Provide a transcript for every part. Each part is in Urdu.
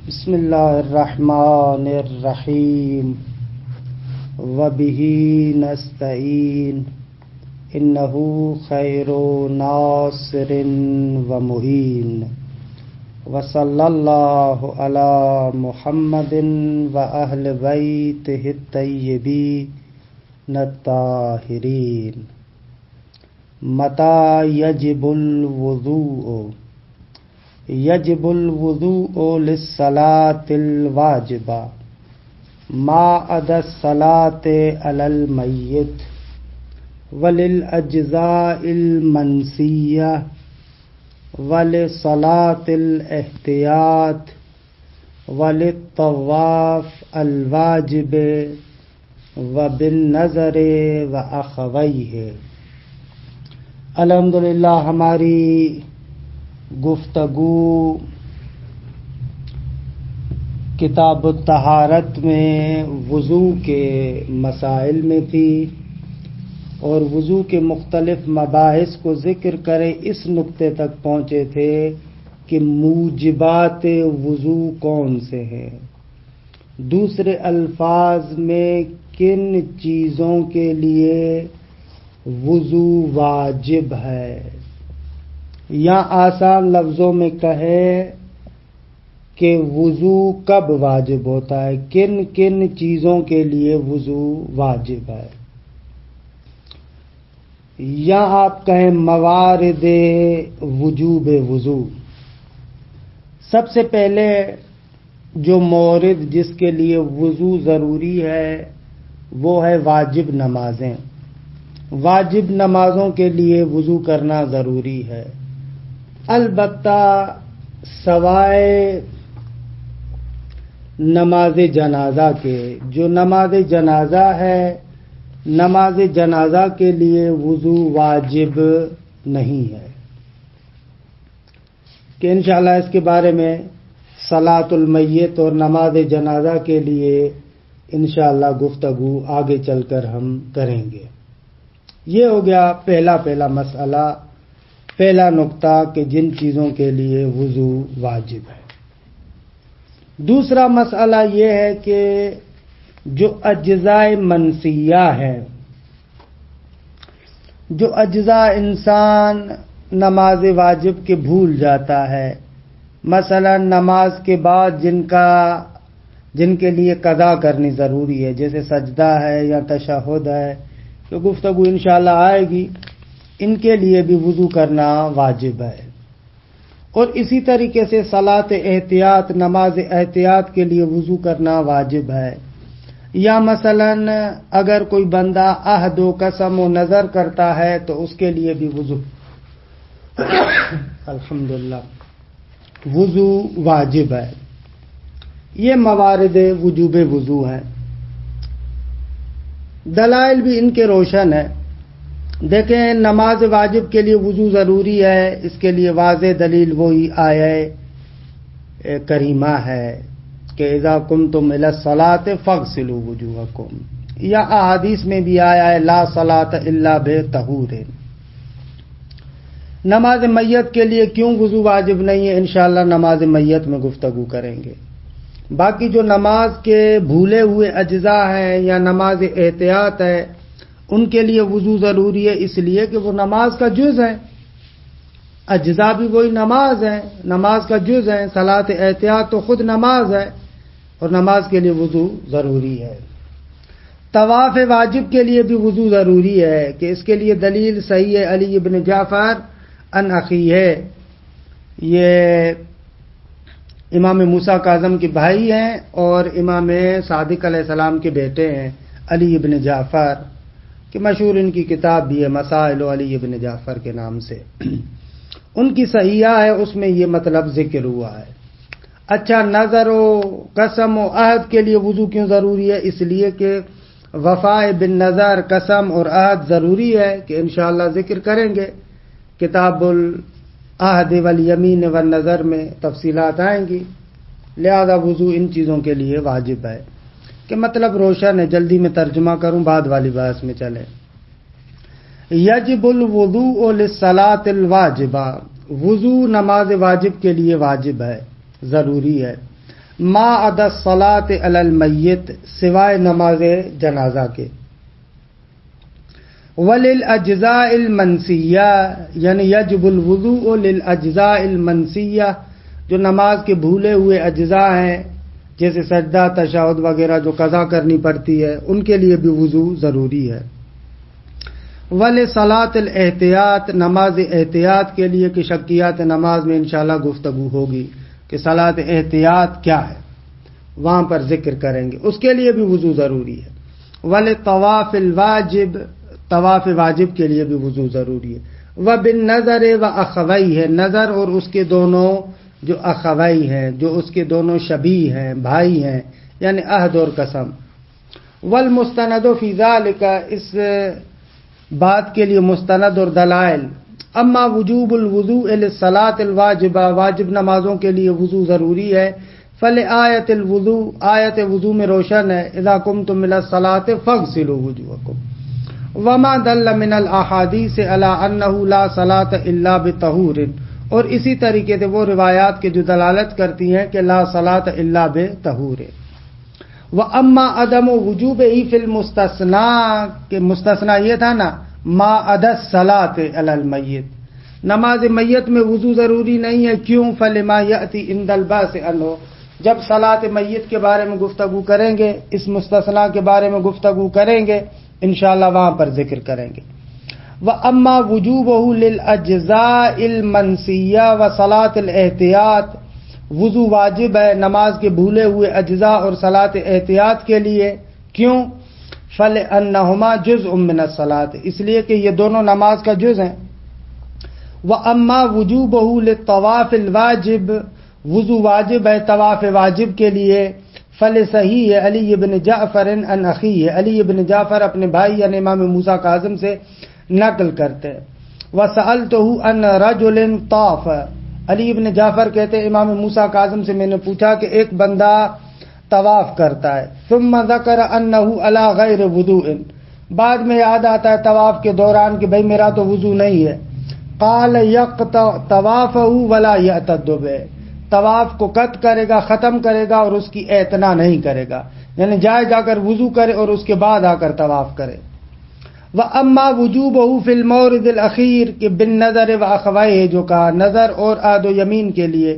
بسم اللہ الرحمن الرحیم وبہ نستعین انہ خیر ناصر ومعین وصلی اللہ علی محمد واہل بیتہ الطیبین الطاہرین۔ متی یجب الوضوء؟ یجب الوضوء للصلاة الواجبہ ما عدا الصلاة علی المیت وللاجزاء المنسیہ ولصلاة الاحتیاط وللطواف الواجب وبالنظر واخویہ۔ الحمدللہ ہماری گفتگو کتاب الطہارت میں وضو کے مسائل میں تھی اور وضو کے مختلف مباحث کو ذکر کرے اس نقطے تک پہنچے تھے کہ موجبات وضو کون سے ہیں، دوسرے الفاظ میں کن چیزوں کے لیے وضو واجب ہے، یا آسان لفظوں میں کہے کہ وضو کب واجب ہوتا ہے، کن کن چیزوں کے لیے وضو واجب ہے، یا آپ کہیں موارد وجوب وضو۔ سب سے پہلے جو مورد جس کے لیے وضو ضروری ہے وہ ہے واجب نمازیں۔ واجب نمازوں کے لیے وضو کرنا ضروری ہے، البتہ سوائے نماز جنازہ کے۔ جو نماز جنازہ ہے، نماز جنازہ کے لیے وضو واجب نہیں ہے، کہ انشاءاللہ اس کے بارے میں صلاۃ المیت اور نماز جنازہ کے لیے انشاءاللہ گفتگو آگے چل کر ہم کریں گے۔ یہ ہو گیا پہلا مسئلہ، پہلا نقطہ کہ جن چیزوں کے لیے وضو واجب ہے۔ دوسرا مسئلہ یہ ہے کہ جو اجزاء منسیہ ہیں، جو اجزاء انسان نماز واجب کے بھول جاتا ہے، مثلا نماز کے بعد جن کے لیے قضا کرنی ضروری ہے، جیسے سجدہ ہے یا تشہد ہے، تو گفتگو انشاءاللہ آئے گی، ان کے لیے بھی وضو کرنا واجب ہے۔ اور اسی طریقے سے صلاۃ احتیاط، نماز احتیاط کے لیے وضو کرنا واجب ہے۔ یا مثلا اگر کوئی بندہ عہد و قسم و نظر کرتا ہے تو اس کے لیے بھی وضو الحمدللہ وضو واجب ہے۔ یہ موارد وجوب وضو ہیں، دلائل بھی ان کے روشن ہیں۔ دیکھیں، نماز واجب کے لیے وضو ضروری ہے، اس کے لیے واضح دلیل وہی آیہ کریمہ ہے کہ اذا قمتم الی الصلاۃ فاغسلوا وجوہکم، یا احادیث میں بھی آیا ہے لا صلاۃ الا بطہور۔ نماز میت کے لیے کیوں وضو واجب نہیں ہے، انشاءاللہ نماز میت میں گفتگو کریں گے۔ باقی جو نماز کے بھولے ہوئے اجزاء ہیں یا نماز احتیاط ہے، ان کے لیے وضو ضروری ہے، اس لیے کہ وہ نماز کا جز ہے، اجزاء بھی وہی نماز ہے، نماز کا جز ہے۔ صلاۃ احتیاط تو خود نماز ہے اور نماز کے لیے وضو ضروری ہے۔ طواف واجب کے لیے بھی وضو ضروری ہے، کہ اس کے لیے دلیل صحیح ہے علی ابن جعفر عن اخیہ، یہ امام موسیٰ کاظم کے بھائی ہیں اور امام صادق علیہ السلام کے بیٹے ہیں، علی ابن جعفر، کہ مشہور ان کی کتاب بھی ہے مسائل علی ابن جعفر کے نام سے، ان کی صحیحہ ہے، اس میں یہ مطلب ذکر ہوا ہے۔ اچھا، نظر و قسم و عہد کے لیے وضو کیوں ضروری ہے؟ اس لیے کہ وفاء بالنظر، قسم اور عہد ضروری ہے، کہ انشاءاللہ ذکر کریں گے، کتاب العہد والیمین والنظر میں تفصیلات آئیں گی، لہذا وضو ان چیزوں کے لیے واجب ہے۔ کہ مطلب روشن ہے، جلدی میں ترجمہ کروں، بعد والی بحث میں چلیں۔ یجب الوضوء للصلاۃ الواجبہ، وضو نماز واجب کے لیے واجب ہے، ضروری ہے۔ ما عدا الصلاۃ علی المیت، سوائے نماز جنازہ کے، وللاجزاء المنسیہ، یعنی یجب الوضوء للاجزاء المنسیہ، جو نماز کے بھولے ہوئے اجزاء ہیں جیسے سجدہ، تشہد وغیرہ جو قضا کرنی پڑتی ہے، ان کے لیے بھی وضو ضروری ہے۔ ولصلاۃ الاحتیاط، نماز احتیاط کے لیے کہ شکیات نماز میں انشاءاللہ گفتگو ہوگی کہ صلاۃ احتیاط کیا ہے، وہاں پر ذکر کریں گے، اس کے لیے بھی وضو ضروری ہے۔ ولطواف الواجب، طواف واجب کے لیے بھی وضو ضروری ہے۔ وبالنظر واخویہ، نظر اور اس کے دونوں جو اخوی ہیں، جو اس کے دونوں شبیہ ہیں، بھائی ہیں، یعنی عہد اور قسم۔ والمستند فی ذلک، اس بات کے لیے مستند اور دلائل۔ اما وجوب الوضوء للصلاۃ الواجبہ، واجب نمازوں کے لیے وضو ضروری ہے، فلآیۃ الوضوء، آیت وضو میں روشن ہے، اذا قمتم الی الصلاۃ فاغسلوا وجوہکم، وما دل من الاحادیث علی انہ لا صلاۃ الا بطہور، اور اسی طریقے سے وہ روایات کے جو دلالت کرتی ہیں کہ لا صلاۃ الا بطہور۔ وَأَمَّا عَدَمُ وُجُوبِهِ فِي الْمُسْتَثْنَىٰ، کہ مستثنا یہ تھا نا ما عدا الصلاۃ علی المیت، نماز میت میں وضو ضروری نہیں ہے، کیوں؟ فَلِمَا يَأْتِي عِنْدَ الْبَحْثِ عَنْهُ، جب صلاۃ میت کے بارے میں گفتگو کریں گے، اس مستثنا کے بارے میں گفتگو کریں گے، انشاءاللہ وہاں پر ذکر کریں گے۔ وَأَمَّا وُجُوبُهُ لِلْأَجْزَاءِ الْمَنْسِيَّةِ وَصَلَاةِ الْاحْتِيَاطِ، وضو واجب ہے نماز کے بھولے ہوئے اجزاء اور صلاۃ احتیاط کے لیے، کیوں؟ فَلِأَنَّهُمَا جُزْءٌ مِّنَ الصَّلَاةِ، اس لیے کہ یہ دونوں نماز کا جز ہیں۔ وَأَمَّا وُجُوبُهُ لِلطَّوَافِ الْوَاجِبِ، وضو واجب ہے طواف واجب کے لیے، فَلِصَحِيحِ علی بن جعفر عن اخیہ، علی بن جعفر اپنے بھائی یعنی امام موسیٰ کاظم سے نقل کرتے ہیں۔ وَسَأَلْتُهُ عن رَجُلٍ طَافَ، علی ابن جعفر کہتے ہیں امام موسیٰ کاظم سے میں نے پوچھا کہ ایک بندہ طواف کرتا ہے، ثم ذکر انہ علی غیر وضوء، بعد میں یاد آتا ہے طواف کے دوران کہ بھئی میرا تو وضو نہیں ہے، قال یقطع طوافہ ولا یعتد بہ، طواف کو قطع کرے گا، ختم کرے گا اور اس کی اعتنا نہیں کرے گا، یعنی جائے جا کر وضو کرے اور اس کے بعد آ کر طواف کرے۔ وَأَمَّا وُجُوبُهُ فِي الْمَوْرِدِ الْأَخِيرِ، کہ بالنظر وَأَخْوَيْهِ، جو کہا نظر اور عہد و یمین کے لیے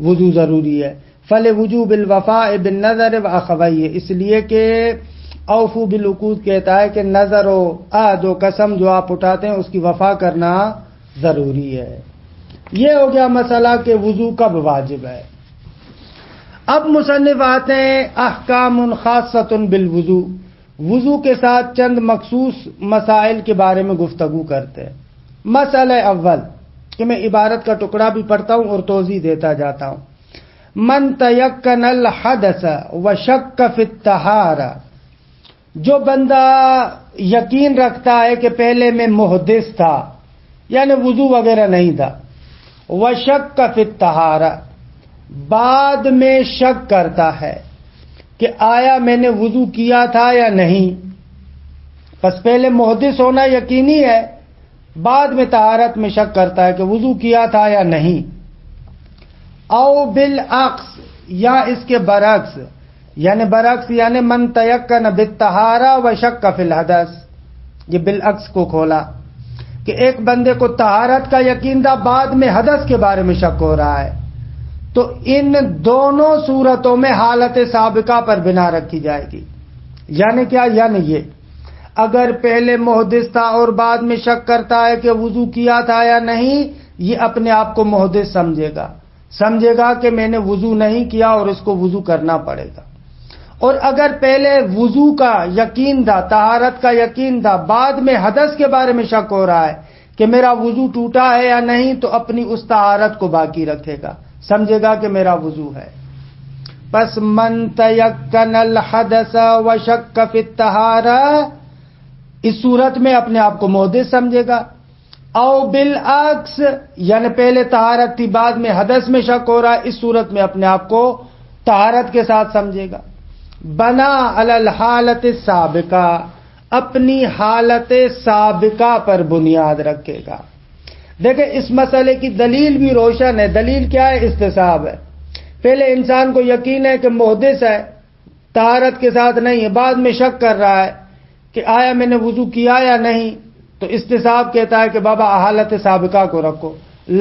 وضو ضروری ہے، فَلِوُجُوبِ الْوَفَاءِ بِالنَّظَرِ وَأَخْوَيْهِ، اس لیے کہ اوفو بالعقود کہتا ہے کہ نظر و عہد و قسم جو آپ اٹھاتے ہیں اس کی وفا کرنا ضروری ہے۔ یہ ہو گیا مسئلہ کہ وضو کب واجب ہے۔ اب مصنف آتے ہیں احکام خاصۃ بالوضو، وضو کے ساتھ چند مخصوص مسائل کے بارے میں گفتگو کرتے ہیں۔ مسئلہ اول، کہ میں عبارت کا ٹکڑا بھی پڑھتا ہوں اور توضیح دیتا جاتا ہوں۔ من تیقن الحدث وشک فی الطہارہ، جو بندہ یقین رکھتا ہے کہ پہلے میں محدث تھا یعنی وضو وغیرہ نہیں تھا، وشک فی الطہارہ، بعد میں شک کرتا ہے کہ آیا میں نے وضو کیا تھا یا نہیں، بس پہلے محدث ہونا یقینی ہے، بعد میں طہارت میں شک کرتا ہے کہ وضو کیا تھا یا نہیں۔ او بالعکس، یا اس کے برعکس، یعنی برعکس یعنی من تیقن بالطہارہ وشک فی الحدث، یہ بالعکس کو کھولا کہ ایک بندے کو طہارت کا یقین تھا، بعد میں حدث کے بارے میں شک ہو رہا ہے، تو ان دونوں صورتوں میں حالت سابقہ پر بنا رکھی جائے گی۔ یعنی کیا؟ یعنی یہ اگر پہلے محدث تھا اور بعد میں شک کرتا ہے کہ وضو کیا تھا یا نہیں، یہ اپنے آپ کو محدث سمجھے گا کہ میں نے وضو نہیں کیا اور اس کو وضو کرنا پڑے گا۔ اور اگر پہلے وضو کا یقین تھا، طہارت کا یقین تھا، بعد میں حدث کے بارے میں شک ہو رہا ہے کہ میرا وضو ٹوٹا ہے یا نہیں، تو اپنی اس طہارت کو باقی رکھے گا، سمجھے گا کہ میرا وضو ہے۔ پس من تیقن الحدث وشک فی الطہارہ، اس صورت میں اپنے آپ کو محدث سمجھے گا۔ او بالعکس، یعنی پہلے طہارت تھی بعد میں حدث میں شک ہو رہا ہے، اس صورت میں اپنے آپ کو طہارت کے ساتھ سمجھے گا۔ بنا علی الحالت السابقہ، اپنی حالت سابقہ پر بنیاد رکھے گا۔ دیکھیں اس مسئلے کی دلیل بھی روشن ہے۔ دلیل کیا ہے؟ استصحاب ہے پہلے انسان کو یقین ہے کہ محدث ہے، طہارت کے ساتھ نہیں ہے، بعد میں شک کر رہا ہے کہ آیا میں نے وضو کیا یا نہیں، تو استصحاب کہتا ہے کہ بابا حالت سابقہ کو رکھو،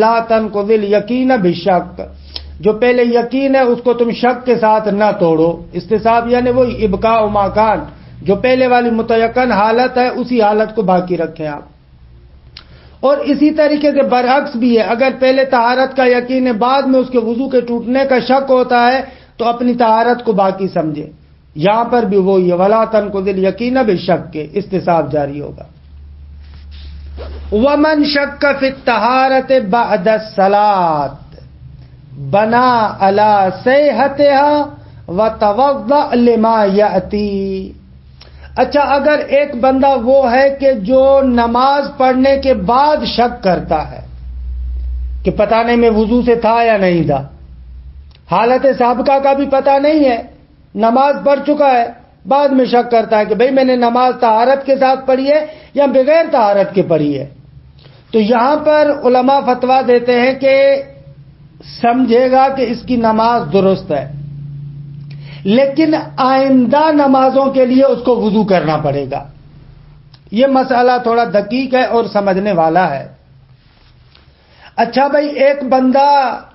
لا تنقض الیقین بالشک، جو پہلے یقین ہے اس کو تم شک کے ساتھ نہ توڑو۔ استصحاب یعنی وہی ابقاء ما کان، جو پہلے والی متیقن حالت ہے اسی حالت کو باقی رکھیں آپ۔ اور اسی طریقے سے برعکس بھی ہے، اگر پہلے طہارت کا یقین ہے بعد میں اس کے وضو کے ٹوٹنے کا شک ہوتا ہے تو اپنی طہارت کو باقی سمجھے۔ یہاں پر بھی وہی ہے، ولا تنقض الیقین بالشک کے استصحاب جاری ہوگا۔ ومن شک فی الطہارۃ بعد الصلاۃ بنا علی صحتها وتوضأ لما یأتی۔ اچھا، اگر ایک بندہ وہ ہے کہ جو نماز پڑھنے کے بعد شک کرتا ہے کہ پتہ نہیں میں وضو سے تھا یا نہیں تھا، حالت سابقہ کا بھی پتہ نہیں ہے، نماز پڑھ چکا ہے، بعد میں شک کرتا ہے کہ بھئی میں نے نماز طہارت کے ساتھ پڑھی ہے یا بغیر طہارت کے پڑھی ہے، تو یہاں پر علماء فتویٰ دیتے ہیں کہ سمجھے گا کہ اس کی نماز درست ہے، لیکن آئندہ نمازوں کے لیے اس کو وضو کرنا پڑے گا۔ یہ مسئلہ تھوڑا دقیق ہے اور سمجھنے والا ہے۔ اچھا بھائی، ایک بندہ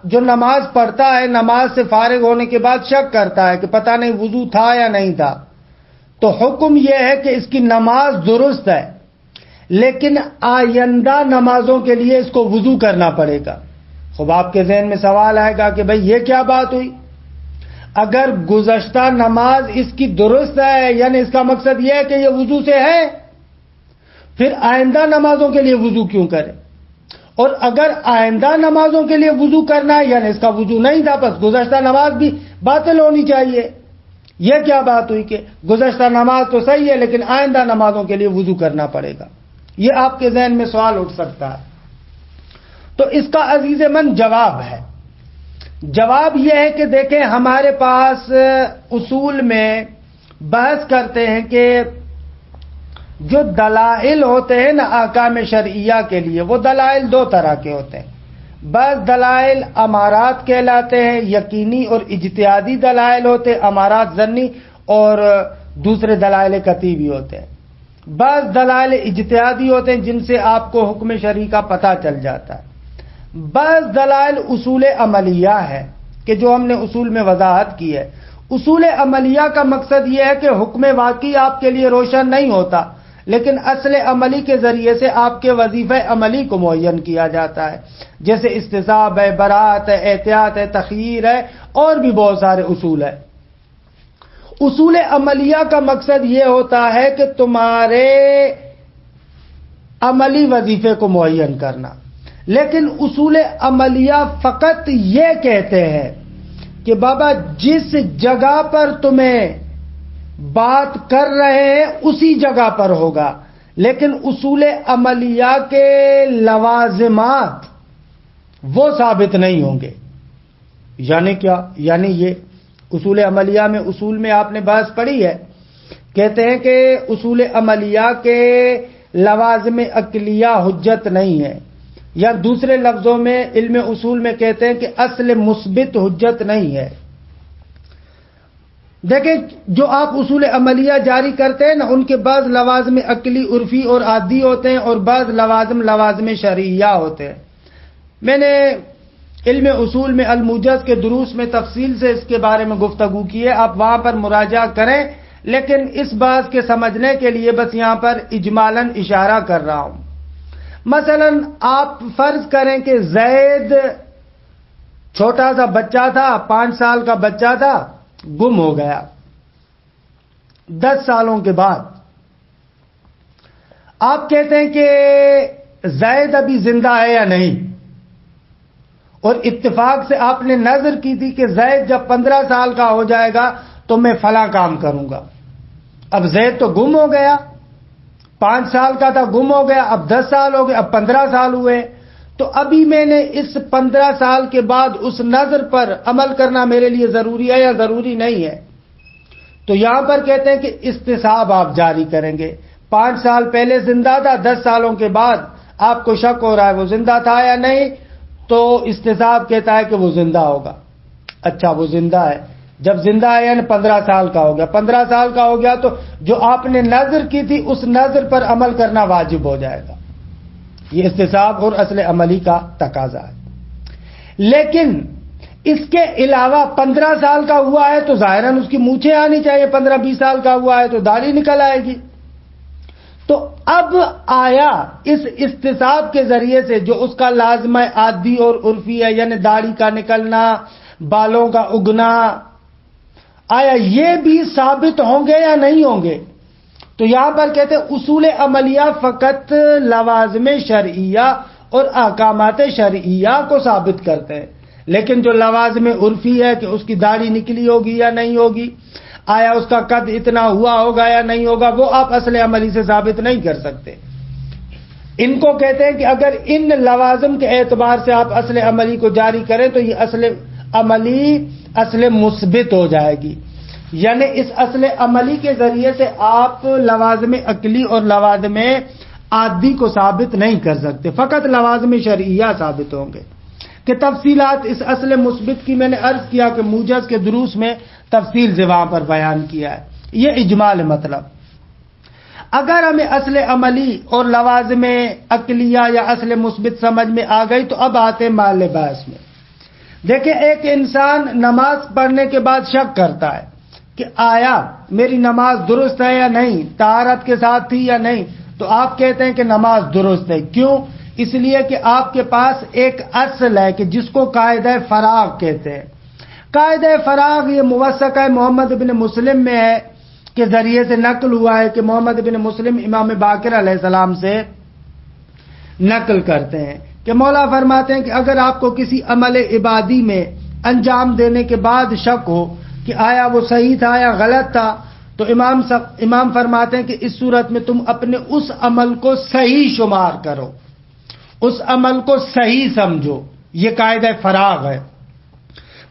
جو نماز پڑھتا ہے، نماز سے فارغ ہونے کے بعد شک کرتا ہے کہ پتہ نہیں وضو تھا یا نہیں تھا، تو حکم یہ ہے کہ اس کی نماز درست ہے، لیکن آئندہ نمازوں کے لیے اس کو وضو کرنا پڑے گا۔ خب آپ کے ذہن میں سوال آئے گا کہ بھئی یہ کیا بات ہوئی؟ اگر گزشتہ نماز اس کی درست ہے، یعنی اس کا مقصد یہ ہے کہ یہ وضو سے ہے، پھر آئندہ نمازوں کے لیے وضو کیوں کرے؟ اور اگر آئندہ نمازوں کے لیے وضو کرنا ہے، یعنی اس کا وضو نہیں تھا، بس گزشتہ نماز بھی باطل ہونی چاہیے۔ یہ کیا بات ہوئی کہ گزشتہ نماز تو صحیح ہے لیکن آئندہ نمازوں کے لیے وضو کرنا پڑے گا؟ یہ آپ کے ذہن میں سوال اٹھ سکتا ہے۔ تو اس کا عزیز من جواب ہے۔ جواب یہ ہے کہ دیکھیں، ہمارے پاس اصول میں بحث کرتے ہیں کہ جو دلائل ہوتے ہیں نا احکام شرعیہ کے لیے، وہ دلائل دو طرح کے ہوتے ہیں۔ بعض دلائل امارات کہلاتے ہیں، یقینی اور اجتہادی دلائل ہوتے ہیں، امارات ظنی، اور دوسرے دلائل قطعی بھی ہوتے ہیں۔ بعض دلائل اجتہادی ہوتے ہیں جن سے آپ کو حکم شرعی کا پتہ چل جاتا ہے۔ بعض دلائل اصول عملیہ ہے کہ جو ہم نے اصول میں وضاحت کی ہے۔ اصول عملیہ کا مقصد یہ ہے کہ حکم واقعی آپ کے لیے روشن نہیں ہوتا، لیکن اصل عملی کے ذریعے سے آپ کے وظیفہ عملی کو معین کیا جاتا ہے، جیسے استصحاب ہے، براءت ہے، احتیاط ہے، تخییر ہے، اور بھی بہت سارے اصول ہیں۔ اصول عملیہ کا مقصد یہ ہوتا ہے کہ تمہارے عملی وظیفے کو معین کرنا، لیکن اصول عملیہ فقط یہ کہتے ہیں کہ بابا جس جگہ پر تمہیں بات کر رہے ہیں اسی جگہ پر ہوگا، لیکن اصول عملیہ کے لوازمات وہ ثابت نہیں ہوں گے۔ یعنی کیا؟ یعنی یہ اصول عملیہ میں، اصول میں آپ نے بحث پڑھی ہے، کہتے ہیں کہ اصول عملیہ کے لوازم عقلیہ حجت نہیں ہے، یا دوسرے لفظوں میں علم اصول میں کہتے ہیں کہ اصل مثبت حجت نہیں ہے۔ دیکھیں، جو آپ اصول عملیہ جاری کرتے ہیں نا، ان کے بعض لوازم عقلی، عرفی اور عادی ہوتے ہیں، اور بعض لوازم شرعیہ ہوتے ہیں۔ میں نے علم اصول میں الموجز کے دروس میں تفصیل سے اس کے بارے میں گفتگو کی ہے، آپ وہاں پر مراجعہ کریں، لیکن اس بات کے سمجھنے کے لیے بس یہاں پر اجمالاً اشارہ کر رہا ہوں۔ مثلا آپ فرض کریں کہ زید چھوٹا سا بچہ تھا، 5 سال کا بچہ تھا، گم ہو گیا 10 سالوں کے بعد۔ آپ کہتے ہیں کہ زید ابھی زندہ ہے یا نہیں، اور اتفاق سے آپ نے نظر کی تھی کہ زید جب 15 سال کا ہو جائے گا تو میں فلاں کام کروں گا۔ اب زید تو گم ہو گیا، 5 سال کا تھا، گم ہو گیا، اب 10 سال ہو گئے، اب 15 سال ہوئے، تو ابھی میں نے اس 15 سال کے بعد اس نظر پر عمل کرنا میرے لیے ضروری ہے یا ضروری نہیں ہے؟ تو یہاں پر کہتے ہیں کہ استصحاب آپ جاری کریں گے۔ 5 سال پہلے زندہ تھا، 10 سالوں کے بعد آپ کو شک ہو رہا ہے وہ زندہ تھا یا نہیں، تو استصحاب کہتا ہے کہ وہ زندہ ہوگا۔ اچھا وہ زندہ ہے، جب زندہ ہے یعنی 15 سال کا ہو گیا، 15 سال کا ہو گیا تو جو آپ نے نظر کی تھی اس نظر پر عمل کرنا واجب ہو جائے گا. یہ استصحاب اور اصل عملی کا تقاضا ہے. لیکن اس کے علاوہ 15 سال کا ہوا ہے تو ظاہراً اس کی مونچھیں آنی چاہیے، 15-20 سال کا ہوا ہے تو داڑھی نکل آئے گی. تو اب آیا اس استصحاب کے ذریعے سے جو اس کا لازمہ عادی اور عرفی ہے، یعنی داڑھی کا نکلنا، بالوں کا اگنا، آیا یہ بھی ثابت ہوں گے یا نہیں ہوں گے؟ تو یہاں پر کہتے ہیں اصول عملیہ فقط لوازم شرعیہ اور احکامات شرعیہ کو ثابت کرتے ہیں، لیکن جو لوازم عرفی ہے کہ اس کی داڑھی نکلی ہوگی یا نہیں ہوگی، آیا اس کا قد اتنا ہوا ہوگا یا نہیں ہوگا، وہ آپ اصل عملی سے ثابت نہیں کر سکتے. ان کو کہتے ہیں کہ اگر ان لوازم کے اعتبار سے آپ اصل عملی کو جاری کریں تو یہ اصل عملی اصل مثبت ہو جائے گی. یعنی اس اصل عملی کے ذریعے سے آپ لوازم عقلی اور لوازم عادی کو ثابت نہیں کر سکتے، فقط لوازم شرعیہ ثابت ہوں گے. کہ تفصیلات اس اصل مثبت کی میں نے عرض کیا کہ موجز کے دروس میں تفصیل سے وہاں پر بیان کیا ہے. یہ اجمال مطلب. اگر ہمیں اصل عملی اور لوازم عقلیہ یا اصل مثبت سمجھ میں آ گئی تو اب آتے ہیں محل بحث میں. دیکھیں ایک انسان نماز پڑھنے کے بعد شک کرتا ہے کہ آیا میری نماز درست ہے یا نہیں، طہارت کے ساتھ تھی یا نہیں، تو آپ کہتے ہیں کہ نماز درست ہے. کیوں؟ اس لیے کہ آپ کے پاس ایک اصل ہے کہ جس کو قاعدہ فراغ کہتے ہیں. قاعدہ فراغ یہ موثقہ محمد بن مسلم میں ہے کے ذریعے سے نقل ہوا ہے کہ محمد بن مسلم امام باقر علیہ السلام سے نقل کرتے ہیں کہ مولا فرماتے ہیں کہ اگر آپ کو کسی عمل عبادی میں انجام دینے کے بعد شک ہو کہ آیا وہ صحیح تھا یا غلط تھا، تو امام فرماتے ہیں کہ اس صورت میں تم اپنے اس عمل کو صحیح شمار کرو، اس عمل کو صحیح سمجھو. یہ قاعدہ فراغ ہے.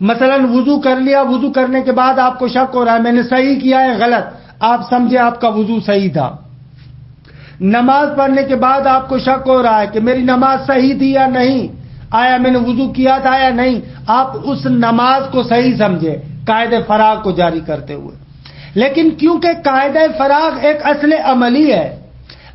مثلا وضو کر لیا، وضو کرنے کے بعد آپ کو شک ہو رہا ہے میں نے صحیح کیا ہے غلط، آپ سمجھے آپ کا وضو صحیح تھا. نماز پڑھنے کے بعد آپ کو شک ہو رہا ہے کہ میری نماز صحیح تھی یا نہیں، آیا میں نے وضو کیا تھا یا نہیں، آپ اس نماز کو صحیح سمجھے قاعدہ فراغ کو جاری کرتے ہوئے. لیکن کیونکہ قاعدہ فراغ ایک اصل عملی ہے،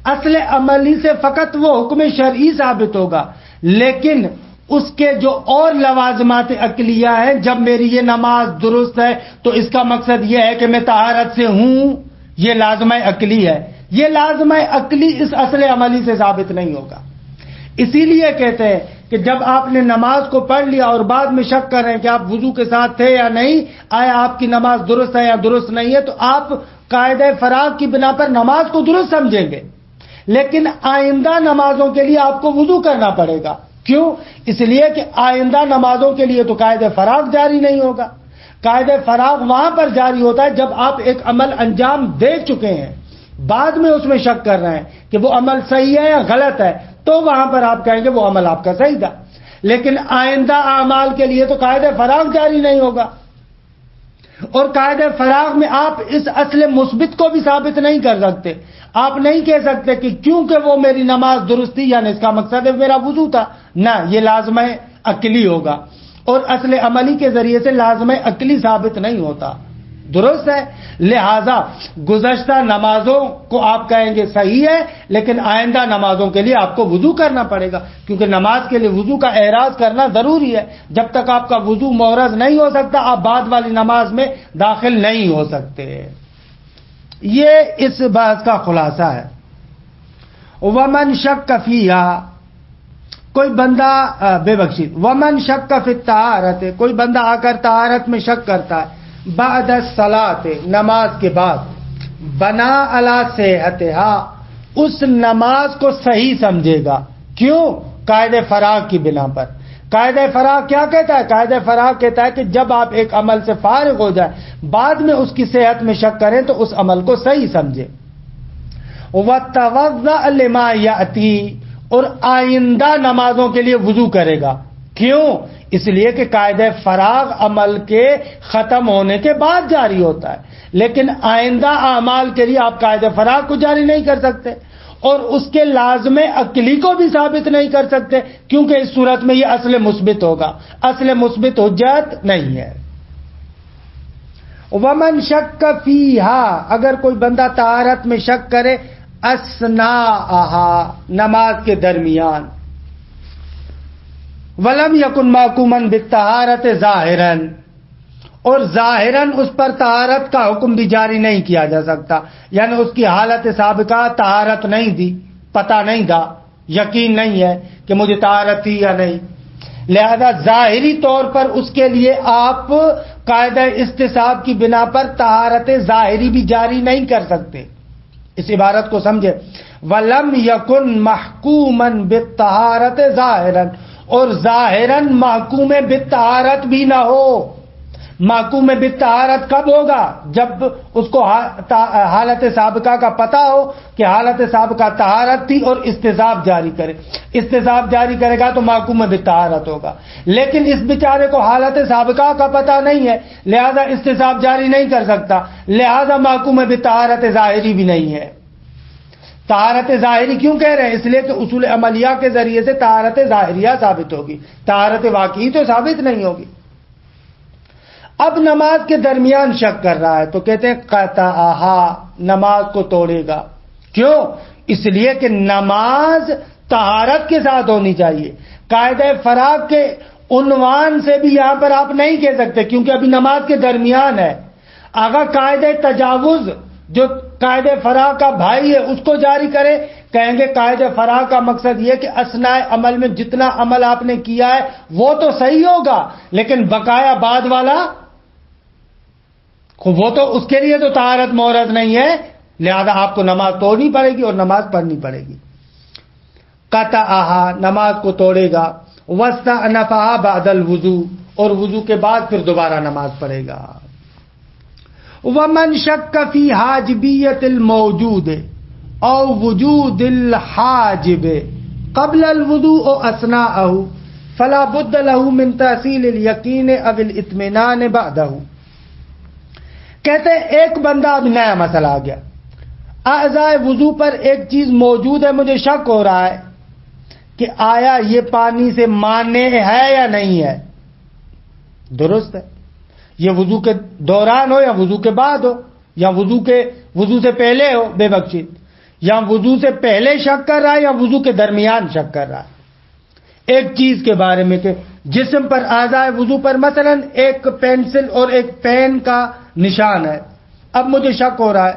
اصل عملی سے فقط وہ حکم شرعی ثابت ہوگا، لیکن اس کے جو اور لوازمات عقلیہ ہیں، جب میری یہ نماز درست ہے تو اس کا مقصد یہ ہے کہ میں طہارت سے ہوں، یہ لازمہ عقلی ہے. یہ لازمہ عقلی اس اصل عملی سے ثابت نہیں ہوگا. اسی لیے کہتے ہیں کہ جب آپ نے نماز کو پڑھ لیا اور بعد میں شک کر رہے ہیں کہ آپ وضو کے ساتھ تھے یا نہیں، آیا آپ کی نماز درست ہے یا درست نہیں ہے، تو آپ قاعدہ فراغ کی بنا پر نماز کو درست سمجھیں گے، لیکن آئندہ نمازوں کے لیے آپ کو وضو کرنا پڑے گا. کیوں؟ اس لیے کہ آئندہ نمازوں کے لیے تو قاعدہ فراغ جاری نہیں ہوگا. قاعدہ فراغ وہاں پر جاری ہوتا ہے جب آپ ایک عمل انجام دے چکے ہیں، بعد میں اس میں شک کر رہے ہیں کہ وہ عمل صحیح ہے یا غلط ہے، تو وہاں پر آپ کہیں گے وہ عمل آپ کا صحیح تھا. لیکن آئندہ اعمال کے لیے تو قاعدہ فراغ جاری نہیں ہوگا. اور قاعدہ فراغ میں آپ اس اصل مثبت کو بھی ثابت نہیں کر سکتے. آپ نہیں کہہ سکتے کہ کیونکہ وہ میری نماز درست تھی یعنی اس کا مقصد ہے میرا وضو تھا. نہ، یہ لازمہ عقلی ہوگا، اور اصل عملی کے ذریعے سے لازمہ عقلی ثابت نہیں ہوتا. درست ہے؟ لہذا گزشتہ نمازوں کو آپ کہیں گے صحیح ہے، لیکن آئندہ نمازوں کے لیے آپ کو وضو کرنا پڑے گا، کیونکہ نماز کے لیے وضو کا احراز کرنا ضروری ہے. جب تک آپ کا وضو محرز نہیں ہو سکتا آپ بعد والی نماز میں داخل نہیں ہو سکتے. یہ اس بحث کا خلاصہ ہے. ومن شک فیہا، کوئی بندہ بے بخشی، ومن شک فی الطہارۃ، کوئی بندہ آ کر طہارت میں شک کرتا ہے، بعد الصلاۃ، نماز کے بعد، بنا علی صحتہا، اس نماز کو صحیح سمجھے گا. کیوں؟ قاعدہ فراغ کی بنا پر. قاعدہ فراغ کیا کہتا ہے؟ قاعدہ فراغ کہتا ہے کہ جب آپ ایک عمل سے فارغ ہو جائیں، بعد میں اس کی صحت میں شک کریں تو اس عمل کو صحیح سمجھے. وَتَوَضَّأَ لِمَا يَأْتِي، اور آئندہ نمازوں کے لیے وضو کرے گا. کیوں؟ اس لیے کہ قاعدہ فراغ عمل کے ختم ہونے کے بعد جاری ہوتا ہے، لیکن آئندہ اعمال کے لیے آپ قاعدہ فراغ کو جاری نہیں کر سکتے، اور اس کے لازم عقلی کو بھی ثابت نہیں کر سکتے، کیونکہ اس صورت میں یہ اصل مثبت ہوگا. اصل مثبت حجت نہیں ہے. ومن شک فیہا، اگر کوئی بندہ طہارت میں شک کرے اثناءہا، نماز کے درمیان، ولم یکن محکوما بالطہارت ظاہرا، اور ظاہراً اس پر طہارت کا حکم بھی جاری نہیں کیا جا سکتا، یعنی اس کی حالت سابقہ طہارت نہیں دی، پتہ نہیں تھا، یقین نہیں ہے کہ مجھے طہارت تھی یا نہیں، لہذا ظاہری طور پر اس کے لیے آپ قاعدہ استصحاب کی بنا پر طہارت ظاہری بھی جاری نہیں کر سکتے۔ اس عبارت کو سمجھے، وَلَمْ يَكُنْ مَحْكُومًا بِالطَّهَارَةِ ظَاهِرًا، اور ظاہراً محکوم بالطہارت بھی نہ ہو۔ محکوم بالطہارت کب ہوگا؟ جب اس کو حالت سابقہ کا پتہ ہو کہ حالت سابقہ طہارت تھی اور استصحاب جاری کرے، استصحاب جاری کرے گا تو محکوم بالطہارت ہوگا، لیکن اس بیچارے کو حالت سابقہ کا پتہ نہیں ہے، لہذا استصحاب جاری نہیں کر سکتا، لہذا محکوم بالطہارت ظاہری بھی نہیں ہے۔ طہارت ظاہری کیوں کہہ رہے ہیں؟ اس لیے کہ اصول عملیہ کے ذریعے سے طہارت ظاہریہ ثابت ہوگی، طہارت واقعی تو ثابت نہیں ہوگی۔ اب نماز کے درمیان شک کر رہا ہے تو کہتے ہیں قطعہا، نماز کو توڑے گا۔ کیوں؟ اس لیے کہ نماز طہارت کے ساتھ ہونی چاہیے۔ قاعدہ فراغ کے عنوان سے بھی یہاں پر آپ نہیں کہہ سکتے کیونکہ ابھی نماز کے درمیان ہے۔ اگر قاعدہ تجاوز جو قاعدہ فراغ کا بھائی ہے اس کو جاری کرے، کہیں گے قاعدہ فراغ کا مقصد یہ کہ اثناء عمل میں جتنا عمل آپ نے کیا ہے وہ تو صحیح ہوگا، لیکن بقایا بعد والا وہ تو اس کے لیے تو طہارت مورد نہیں ہے، لہذا آپ کو نماز توڑنی پڑے گی اور نماز پڑھنی پڑے گی۔ قطعہا، نماز کو توڑے گا، واستأنفہا بعد الوضو، اور وضو کے بعد پھر دوبارہ نماز پڑھے گا۔ ومن شک فی حاجبیت الموجود او وجود الحاجب قبل الوضوء اثناءہ فلا بد له من تحصیل الیقین او الاطمینان بعدہ۔ کہتے ہیں ایک بندہ اب نیا مسئلہ آ گیا، اعضائے وضو پر ایک چیز موجود ہے، مجھے شک ہو رہا ہے کہ آیا یہ پانی سے مانع ہے یا نہیں ہے۔ درست ہے، یہ وضو کے دوران ہو یا وضو کے بعد ہو یا وضو سے پہلے ہو بے بخشید، یا وضو سے پہلے شک کر رہا ہے یا وضو کے درمیان شک کر رہا ہے ایک چیز کے بارے میں کہ جسم پر اعضائے وضو پر مثلا ایک پینسل اور ایک پین کا نشان ہے۔ اب مجھے شک ہو رہا ہے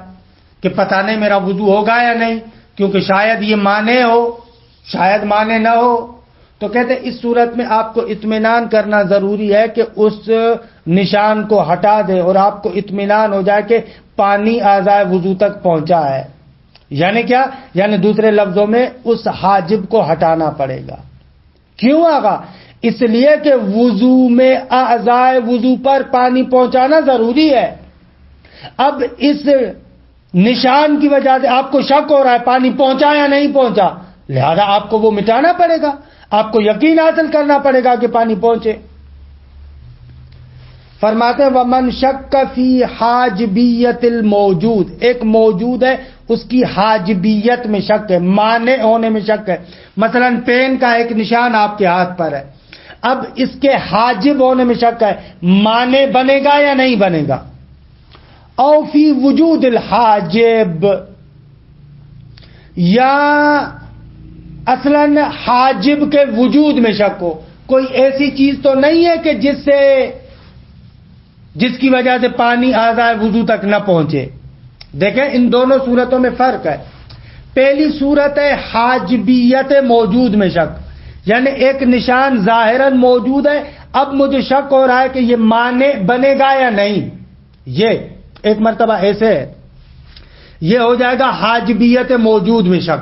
کہ پتہ نہیں میرا وضو ہوگا یا نہیں، کیونکہ شاید یہ مانع ہو شاید مانع نہ ہو۔ تو کہتے ہیں اس صورت میں آپ کو اطمینان کرنا ضروری ہے کہ اس نشان کو ہٹا دے اور آپ کو اطمینان ہو جائے کہ پانی اعضائے وضو تک پہنچا ہے۔ یعنی کیا؟ یعنی دوسرے لفظوں میں اس حاجب کو ہٹانا پڑے گا۔ کیوں آقا؟ اس لیے کہ وضو میں اعضائے وضو پر پانی پہنچانا ضروری ہے۔ اب اس نشان کی وجہ سے آپ کو شک ہو رہا ہے پانی پہنچا یا نہیں پہنچا، لہذا آپ کو وہ مٹانا پڑے گا، آپ کو یقین حاصل کرنا پڑے گا کہ پانی پہنچے۔ فرماتے ہیں ومن شک فی حاجبیت الموجود، ایک موجود ہے اس کی حاجبیت میں شک ہے، مانع ہونے میں شک ہے۔ مثلا پین کا ایک نشان آپ کے ہاتھ پر ہے، اب اس کے حاجب ہونے میں شک ہے، مانع بنے گا یا نہیں بنے گا۔ او فی وجود الحاجب، یا اصلا حاجب کے وجود میں شک ہو، کوئی ایسی چیز تو نہیں ہے کہ جس کی وجہ سے پانی اعضائے وضو تک نہ پہنچے۔ دیکھیں ان دونوں صورتوں میں فرق ہے۔ پہلی صورت ہے حاجبیت موجود میں شک، یعنی ایک نشان ظاہراً موجود ہے، اب مجھے شک ہو رہا ہے کہ یہ مانع بنے گا یا نہیں۔ یہ ایک مرتبہ ایسے ہے، یہ ہو جائے گا حاجبیت موجود میں شک۔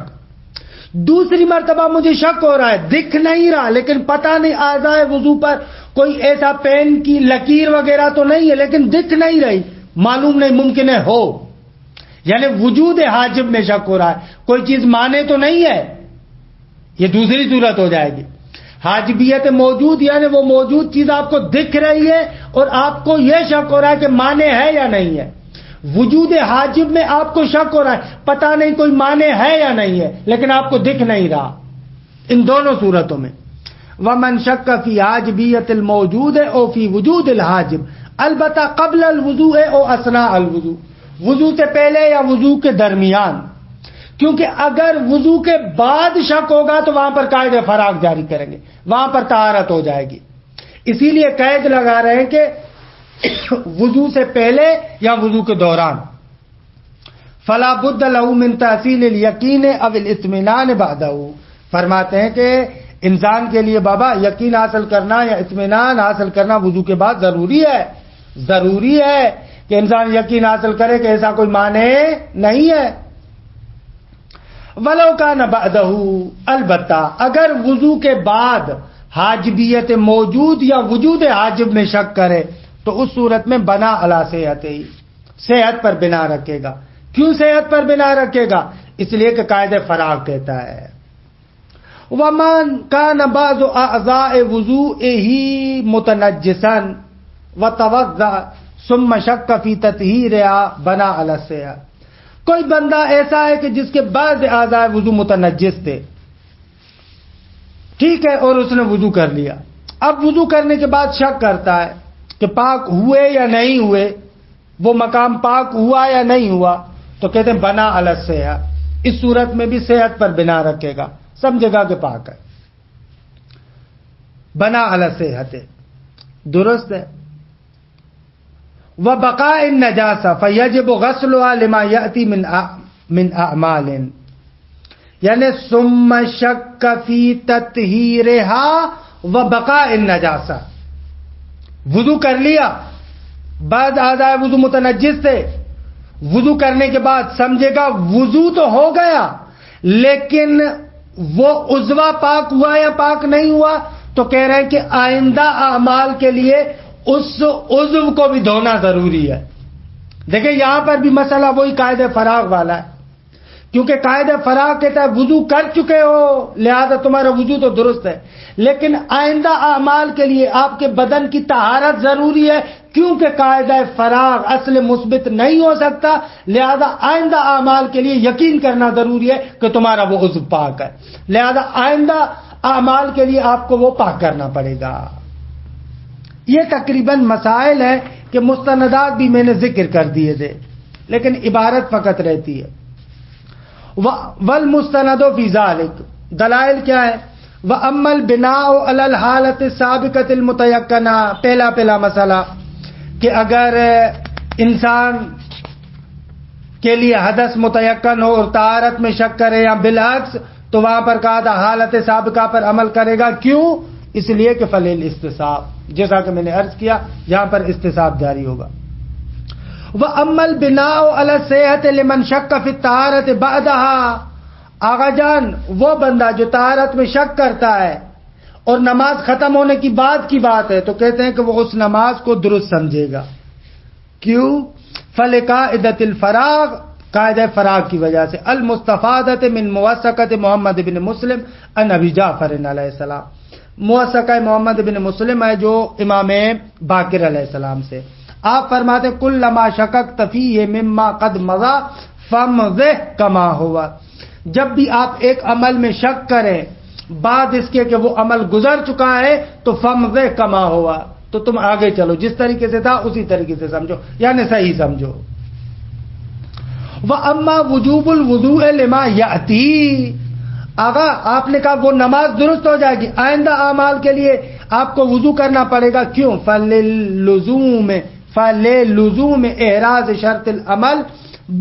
دوسری مرتبہ مجھے شک ہو رہا ہے، دکھ نہیں رہا لیکن پتہ نہیں اعضائے وضو پر کوئی ایسا پین کی لکیر وغیرہ تو نہیں ہے، لیکن دکھ نہیں رہی، معلوم نہیں، ممکن ہے ہو، یعنی وجود حاجب میں شک ہو رہا ہے، کوئی چیز مانے تو نہیں ہے، یہ دوسری صورت ہو جائے گی۔ حاجبیت موجود یعنی وہ موجود چیز آپ کو دکھ رہی ہے اور آپ کو یہ شک ہو رہا ہے کہ مانے ہے یا نہیں ہے۔ وجود حاجب میں آپ کو شک ہو رہا ہے، پتہ نہیں کوئی مانے ہے یا نہیں ہے، لیکن آپ کو دکھ نہیں رہا۔ ان دونوں صورتوں میں ومن شک فی حاجبیت الموجود او فی وجود الحاجب البتہ قبل الوضوء او اثناء الوضوء، وضو سے پہلے یا وضو کے درمیان، کیونکہ اگر وضو کے بعد شک ہوگا تو وہاں پر قاعدہ فراغ جاری کریں گے، وہاں پر طہارت ہو جائے گی. اسی لیے قید لگا رہے ہیں کہ وضو سے پہلے یا وضو کے دوران. فلا بد له من تحصیل الیقین او الاطمینان بعدہ، فرماتے ہیں کہ انسان کے لیے بابا یقین حاصل کرنا یا اطمینان حاصل کرنا وضو کے بعد ضروری ہے. ضروری ہے کہ انسان یقین حاصل کرے کہ ایسا کوئی معنی نہیں ہے. ولو کان بعدہ، البتہ اگر وضو کے بعد حاجبیت موجود یا وجود حاجب میں شک کرے تو اس صورت میں بنا علی صحت ہی، صحت پر بنا رکھے گا. کیوں صحت پر بنا رکھے گا؟ اس لیے کہ قاعدہ فراغ کہتا ہے وَمَنْ كَانَ بَعْضُ أَعْضَاءِ وُضُوئِهِ مُتَنَجِّسًا وَتَوَضَّأَ ثُمَّ شَكَّ فِي تَطْهِيرِهَا بَنَا عَلَى الصِّحَةِ. کوئی بندہ ایسا ہے کہ جس کے بعض اعضاء وضو متنجس تھے، ٹھیک ہے، اور اس نے وضو کر لیا. اب وضو کرنے کے بعد شک کرتا ہے کہ پاک ہوئے یا نہیں ہوئے، وہ مقام پاک ہوا یا نہیں ہوا، تو کہتے ہیں بنا علی الصحہ. اس صورت میں بھی صحت پر بنا رکھے گا، سمجھے گا کہ پاک ہے. بنا علی الصحہ درست ہے. وبقاء النجاسہ فیجب غسلها لما یأتی من اعمال، یعنی ثم شک فی تطہیرها وبقاء النجاسہ. وضو کر لیا، بعض اعضاء وضو متنجس تھے، وضو کرنے کے بعد سمجھے گا وضو تو ہو گیا لیکن وہ عضو پاک ہوا یا پاک نہیں ہوا، تو کہہ رہے ہیں کہ آئندہ اعمال کے لیے اس عضو کو بھی دھونا ضروری ہے. دیکھیں یہاں پر بھی مسئلہ وہی قاعدہ فراغ والا ہے، کیونکہ قاعدہ فراغ کہتا ہے وضو کر چکے ہو لہذا تمہارا وضو تو درست ہے، لیکن آئندہ اعمال کے لیے آپ کے بدن کی طہارت ضروری ہے، کیونکہ قاعدہ فراغ اصل مثبت نہیں ہو سکتا، لہذا آئندہ اعمال کے لیے یقین کرنا ضروری ہے کہ تمہارا وہ عضو پاک ہے، لہذا آئندہ اعمال کے لیے آپ کو وہ پاک کرنا پڑے گا. یہ تقریباً مسائل ہیں کہ مستندات بھی میں نے ذکر کر دیے تھے لیکن عبارت فقط رہتی ہے. والمستند فی ذلک، دلائل کیا ہے؟ وَأَمَّا الْبِنَاءُ عَلَى الْحَالَةِ السَّابِقَةِ الْمُتَيَقَّنَةِ، پہلا مسئلہ کہ اگر انسان کے لیے حدث متیقن ہو اور طہارت میں شک کرے یا بالعکس، تو وہاں پر کہا تھا حالت سابقہ پر عمل کرے گا. کیوں؟ اس لیے کہ فلیل استصحاب، جیسا کہ میں نے عرض کیا یہاں پر استصحاب جاری ہوگا. وَأَمَّا الْبِنَاءُ عَلَى الصِّحَةِ لِمَنْ شَكَّ فِي الطَّهَارَةِ بَعْدَهَا، آغا جان وہ بندہ جو طہارت میں شک کرتا ہے اور نماز ختم ہونے کی بعد کی بات ہے تو کہتے ہیں کہ وہ اس نماز کو درست سمجھے گا. کیوں؟ فَلِقَاعِدَةِ الْفَرَاغ، قاعدہ فراغ کی وجہ سے. المستفادۃ من موثقۃ محمد بن مسلم عن ابی جعفر علیہ السلام، موثقہ محمد بن مسلم ہے جو امام باقر علیہ السلام سے. آپ فرماتے کلما شککت فیہ مما قد مضی فامضح کما ہوا، جب بھی آپ ایک عمل میں شک کریں بعد اس کے کہ وہ عمل گزر چکا ہے تو فامضح کما ہوا، تو تم آگے چلو، جس طریقے سے تھا اسی طریقے سے سمجھو، یعنی صحیح سمجھو. وَأَمَّا وُجُوبُ الْوُضُوءِ لِمَا يَأْتِي، آقا آپ نے کہا وہ نماز درست ہو جائے گی، آئندہ اعمال کے لیے آپ کو وضو کرنا پڑے گا. کیوں؟ فَلِلُّزُومِ احراز شرط العمل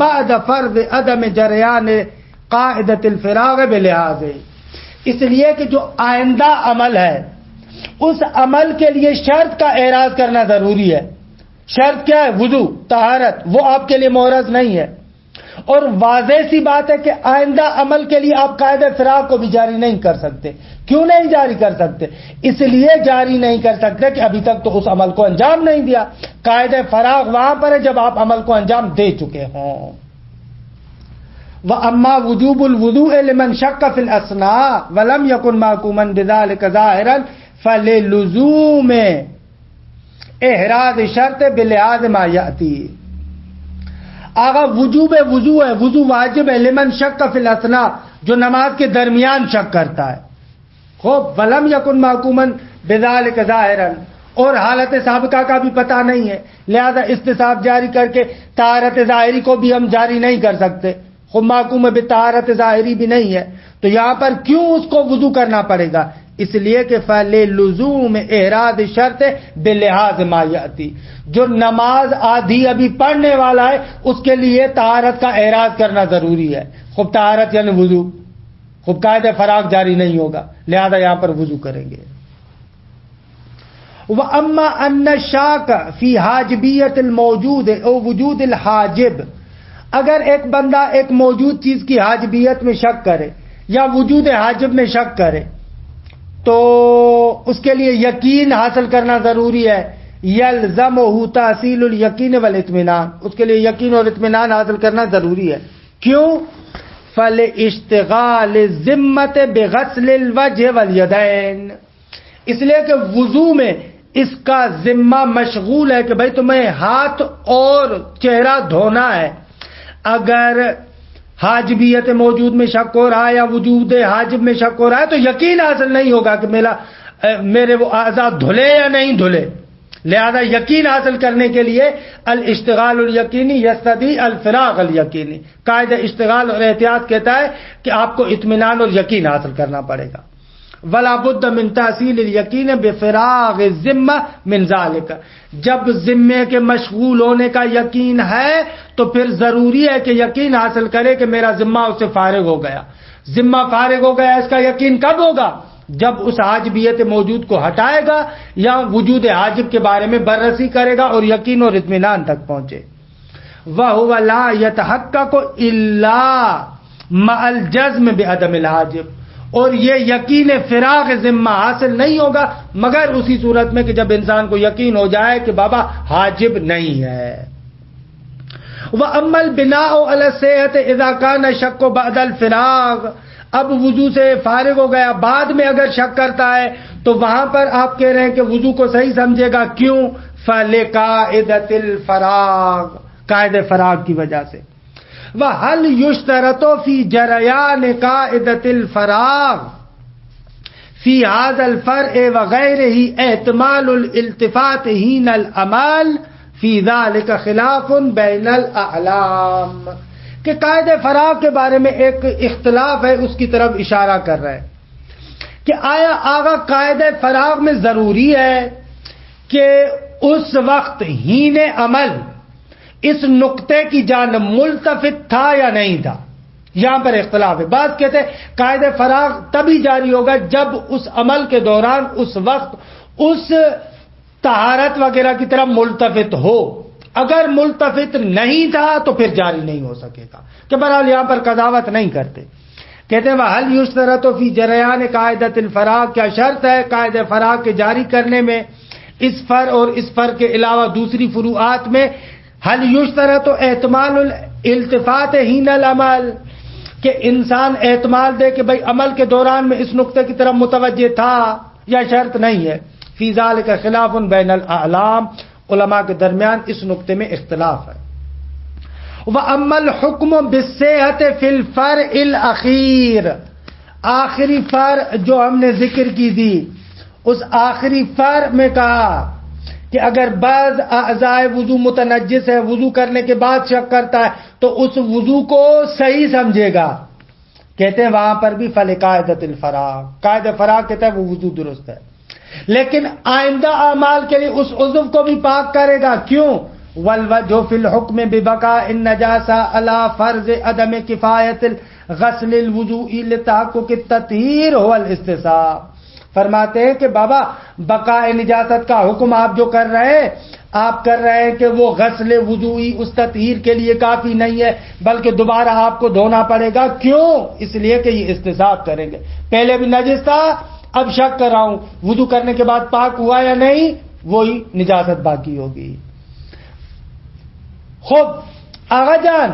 بعد فرض عدم جریان قاعدۃ الفراغ بلحاظ، اس لیے کہ جو آئندہ عمل ہے اس عمل کے لیے شرط کا احراز کرنا ضروری ہے. شرط کیا ہے؟ وضو، طہارت، وہ آپ کے لیے محرز نہیں ہے. اور واضح سی بات ہے کہ آئندہ عمل کے لیے آپ قاعدہ فراغ کو بھی جاری نہیں کر سکتے. کیوں نہیں جاری کر سکتے؟ اس لیے جاری نہیں کر سکتے کہ ابھی تک تو اس عمل کو انجام نہیں دیا. قاعدہ فراغ وہاں پر ہے جب آپ عمل کو انجام دے چکے ہوں. وَأَمَّا وُجُوبُ الْوُضُوءِ لِمَنْ شَكَّ فِي الْأَثْنَاءِ وَلَمْ يَكُنْ مَحْكُومًا بِذَلِكَ ظَاهِرًا فَلِلُّزُومِ احراز شرط بلحاظ ما یأتی. آغا وجوب وضو ہے، وضو واجب ہے لمن شک فی الاثناء، جو نماز کے درمیان شک کرتا ہے. خوب ولم یکن محکوما بذلک ظاہرا، اور حالت سابقہ کا بھی پتہ نہیں ہے، لہذا استصحاب جاری کر کے طہارت ظاہری کو بھی ہم جاری نہیں کر سکتے، خود محکوم میں بھی طہارت ظاہری بھی نہیں ہے، تو یہاں پر کیوں اس کو وضو کرنا پڑے گا؟ اس لیے کہ فَلِلُزُومِ احراز شرط بلحاظ ما یاتی، جو نماز آدھی ابھی پڑھنے والا ہے اس کے لیے طہارت کا احراز کرنا ضروری ہے، خوب طہارت یعنی وضو، خوب قاعدہ فراغ جاری نہیں ہوگا، لہذا یہاں پر وضو کریں گے۔ وَأَمَّا أَنَّ الشَّاكَ فِي حَاجِبِيَّةِ الْمَوْجُودِ أَوْ وُجُودِ الْحَاجِبِ، اگر ایک بندہ ایک موجود چیز کی حاجبیت میں شک کرے یا وجود حاجب میں شک کرے تو اس کے لیے یقین حاصل کرنا ضروری ہے، یلزمہ تحصیل الیقین والاطمینان، اس کے لیے یقین اور اطمینان حاصل کرنا ضروری ہے۔ کیوں؟ فَلِاشْتِغَالِ الذِّمَّةِ بِغَسْلِ الْوَجْهِ وَالْيَدَيْنِ، اس لیے کہ وضو میں اس کا ذمہ مشغول ہے کہ بھئی تمہیں ہاتھ اور چہرہ دھونا ہے۔ اگر حاجبیت موجود میں شک ہو رہا ہے یا وجود حاجب میں شک ہو رہا ہے تو یقین حاصل نہیں ہوگا کہ میرے وہ اعضاء دھلے یا نہیں دھلے، لہذا یقین حاصل کرنے کے لیے الاشتغال الیقینی یستدعی الفراغ الیقینی، قاعدہ اشتغال اور احتیاط کہتا ہے کہ آپ کو اطمینان اور یقین حاصل کرنا پڑے گا۔ ولا بد من تحصیل الیقین بفراغ الذمہ من ذالک، جب ذمے کے مشغول ہونے کا یقین ہے تو پھر ضروری ہے کہ یقین حاصل کرے کہ میرا ذمہ اس سے فارغ ہو گیا۔ ذمہ فارغ ہو گیا، اس کا یقین کب ہوگا؟ جب اس حاجبیت موجود کو ہٹائے گا یا وجود حاجب کے بارے میں بررسی کرے گا اور یقین اور اطمینان تک پہنچے۔ وَهُوَ لَا يَتَحَقَّقُ إِلَّا مَعَ الْجَزْمِ بِعَدَمِ الْحَاجِبِ، اور یہ یقین فراغ ذمہ حاصل نہیں ہوگا مگر اسی صورت میں کہ جب انسان کو یقین ہو جائے کہ بابا حاجب نہیں ہے۔ وَأَمَّا الْبِنَاءُ عَلَى الصِّحَّةِ إِذَا كَانَ الشَّكُّ بَعْدَ الْفِرَاغِ، اب وضو سے فارغ ہو گیا بعد میں اگر شک کرتا ہے تو وہاں پر آپ کہہ رہے ہیں کہ وضو کو صحیح سمجھے گا، کیوں؟ فَلِقَاعِدَةِ الْفَرَاغِ، قاعدہ فراغ کی وجہ سے۔ وَهَلْ يُشْتَرَطُ فِي جَرَيَانِ قَاعِدَةِ الْفَرَاغِ فِي هَذَا الْفَرْعِ وَغَيْرِهِ احتمال الالتفات حين العمل فِي ذَلِكَ خِلَافٌ بَيْنَ الْأَعْلَامِ، کہ قاعدہ فراغ کے بارے میں ایک اختلاف ہے، اس کی طرف اشارہ کر رہے ہیں کہ آیا آغا قاعدہ فراغ میں ضروری ہے کہ اس وقت حین عمل اس نقطے کی جانب ملتفت تھا یا نہیں تھا، یہاں پر اختلاف ہے۔ بعض کہتے ہیں قاعدہ فراغ تبھی جاری ہوگا جب اس عمل کے دوران اس وقت اس طہارت وغیرہ کی طرف ملتفت ہو، اگر ملتفت نہیں تھا تو پھر جاری نہیں ہو سکے گا، کہ بہرحال یہاں پر قضاوت نہیں کرتے۔ کہتے ہیں وَهَلْ يُشْتَرَطُ فِي جَرَيَانِ قَاعِدَةِ الْفَرَاغِ، کیا شرط ہے قاعدہ فراغ کے جاری کرنے میں اس فر اور اس فر کے علاوہ دوسری فروعات میں؟ هَلْ يُشْتَرَطُ احتمال الالتفات حين العمل، کہ انسان احتمال دے کہ بھئی عمل کے دوران میں اس نقطے کی طرف متوجہ تھا، یا شرط نہیں ہے؟ فِي ذَلِكَ خِلَافٌ بَيْنَ الْأَعْلَامِ، علماء کے درمیان اس نقطے میں اختلاف ہے۔ وَأَمَّا الْحُكْمُ بِالصِّحَّةِ فِي الْفَرْعِ الْأَخِيرِ، آخری فرع جو ہم نے ذکر کی تھی، اس آخری فرع میں کہا کہ اگر بعض اعضاء وضو متنجس ہے، وضو کرنے کے بعد شک کرتا ہے تو اس وضو کو صحیح سمجھے گا۔ کہتے ہیں وہاں پر بھی فَلِقَاعِدَةِ الْفَرَاغِ، قاعدہ فراغ کہتا ہے وہ وضو درست ہے، لیکن آئندہ اعمال کے لیے اس عضو کو بھی پاک کرے گا، کیوں؟ وَالْوَجْهُ فِي الْحُكْمِ بِبَقَاءِ النَّجَاسَةِ عَلَى فَرْضِ عَدَمِ كِفَایَةِ غسل الوضوء لتحقق التطہیر هو الاستصحاب، فرماتے ہیں کہ بابا بقاء نجاست کا حکم آپ جو کر رہے ہیں، آپ کر رہے ہیں کہ وہ غسل وضوئی اس تطہیر کے لیے کافی نہیں ہے بلکہ دوبارہ آپ کو دھونا پڑے گا، کیوں؟ اس لیے کہ یہ استصحاب کریں گے، پہلے بھی نجس تھا اب شک کر رہا ہوں وضو کرنے کے بعد پاک ہوا یا نہیں، وہی نجاست باقی ہوگی۔ خوب آغا جان،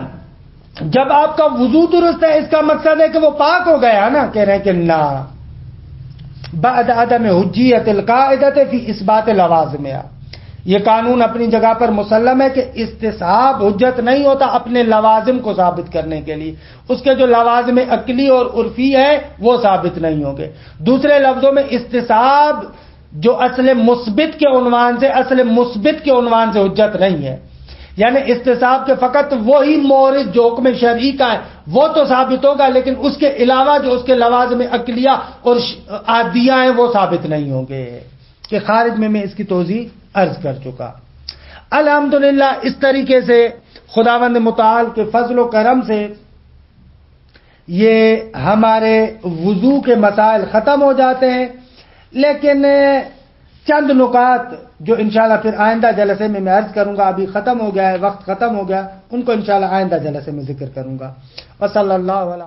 جب آپ کا وضو درست ہے اس کا مقصد ہے کہ وہ پاک ہو گیا نا؟ کہہ رہے ہیں کہ نہ، بعد عدم حجیت القاعدۃ فی اثبات لوازمها، یہ قانون اپنی جگہ پر مسلم ہے کہ استصحاب حجت نہیں ہوتا اپنے لوازم کو ثابت کرنے کے لیے، اس کے جو لوازم عقلی اور عرفی ہے وہ ثابت نہیں ہوں گے۔ دوسرے لفظوں میں استصحاب جو اصل مثبت کے عنوان سے حجت نہیں ہے. یعنی استصحاب کے فقط وہی مورد جو حکم شرعی کا ہے وہ تو ثابت ہوگا، لیکن اس کے علاوہ جو اس کے لوازم عقلیہ اور عادیہ ہیں وہ ثابت نہیں ہوں گے. کہ خارج میں اس کی توضیح عرض کر چکا. الحمدللہ اس طریقے سے خداوند متعال کے فضل و کرم سے یہ ہمارے وضو کے مسائل ختم ہو جاتے ہیں. لیکن چند نکات جو انشاءاللہ پھر آئندہ جلسے میں عرض کروں گا، ابھی ختم ہو گیا ہے، وقت ختم ہو گیا، ان کو انشاءاللہ آئندہ جلسے میں ذکر کروں گا. وصلی اللہ علیہ